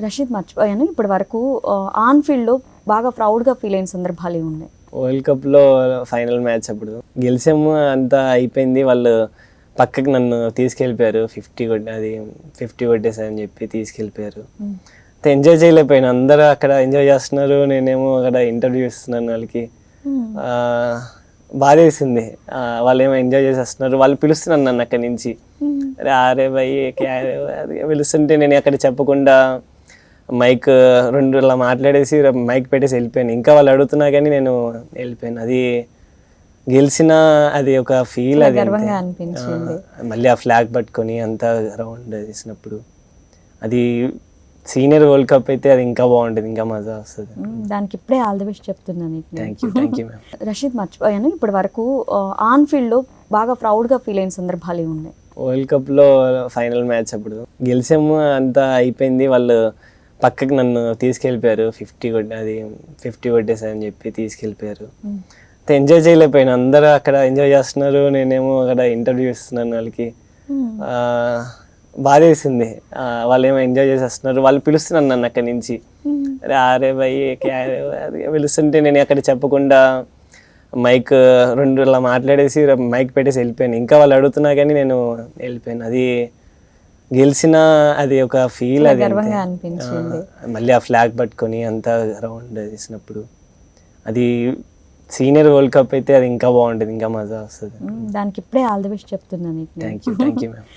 రషీద్ మర్చిపోయాను ఇప్పటి వరకు ఆన్ ఫీల్డ్లో బాగా ప్రౌడ్గా ఫీల్ అయిన సందర్భాలు ఉన్నాయి. వరల్డ్ కప్లో ఫైనల్ మ్యాచ్ అప్పుడు గెలిచాము, అంతా అయిపోయింది. వాళ్ళు పక్కకి నన్ను తీసుకెళ్ళిపోయారు. 50 కొట్టేసారని చెప్పి తీసుకెళ్ళిపోయారు. ఎంజాయ్ చేయలేకపోయాను. అందరూ అక్కడ ఎంజాయ్ చేస్తున్నారు, నేనేమో అక్కడ ఇంటర్వ్యూ ఇస్తున్నాను వాళ్ళకి. బాధ వేసింది. వాళ్ళు ఏమో ఎంజాయ్ చేసేస్తున్నారు, వాళ్ళు పిలుస్తున్నారు నన్ను అక్కడి నుంచి. అరే భయ్ అది పిలుస్తుంటే నేను అక్కడ చెప్పకుండా మైక్ ఇలా మాట్లాడేసి మైక్ పెట్టేసి వెళ్ళిపోయాను. ఇంకా వాళ్ళు అడుగుతున్నా కానీ నేను వెళ్ళిపోయాను. అది గెలిచిన అది ఒక ఫీల్. అది మళ్ళీ ఆ ఫ్లాగ్ పట్టుకొని అంతా రౌండ్ వేసినప్పుడు అది సీనియర్ వరల్డ్ కప్ అయితే అది ఇంకా బాగుంటుంది, ఇంకా మజా వస్తుంది. దానికి ఇప్పుడే ఆల్ ది బెస్ట్ చెప్తున్నాను. Thank you ma'am. రషీద్ మర్చిపోయాను ఇప్పటి వరకు ఆన్ ఫీల్డ్లో బాగా ప్రౌడ్గా ఫీల్ అయిన సందర్భాలు ఉన్నాయి. వరల్డ్ కప్లో ఫైనల్ మ్యాచ్ అప్పుడు గెలిచాము, అంతా అయిపోయింది. వాళ్ళు పక్కకి నన్ను తీసుకెళ్ళిపోయారు. 50 కొట్టేసారని చెప్పి తీసుకెళ్ళిపోయారు. ఎంజాయ్ చేయలేకపోయాను. అందరూ అక్కడ ఎంజాయ్ చేస్తున్నారు, నేనేమో అక్కడ ఇంటర్వ్యూ ఇస్తున్నాను వాళ్ళకి. బాధ వేసింది. వాళ్ళు ఏమో ఎంజాయ్ చేసేస్తున్నారు, వాళ్ళు పిలుస్తున్నారు నన్ను అక్కడి నుంచి. అరే భయ్ అది పిలుస్తుంటే నేను అక్కడ చెప్పకుండా మైక్ ఇలా మాట్లాడేసి మైక్ పెట్టేసి వెళ్ళిపోయాను. ఇంకా వాళ్ళు అడుగుతున్నా కానీ నేను వెళ్ళిపోయాను. అది గెలిచిన అది ఒక ఫీల్. అది మళ్ళీ ఆ ఫ్లాగ్ పట్టుకొని అంతా రౌండ్ వేసినప్పుడు అది సీనియర్ వరల్డ్ కప్ అయితే అది ఇంకా బాగుంటుంది, ఇంకా మజా వస్తుంది. దానికి ఇప్పుడే ఆల్ ది బెస్ట్ చెప్తున్నాను. Thank you ma'am.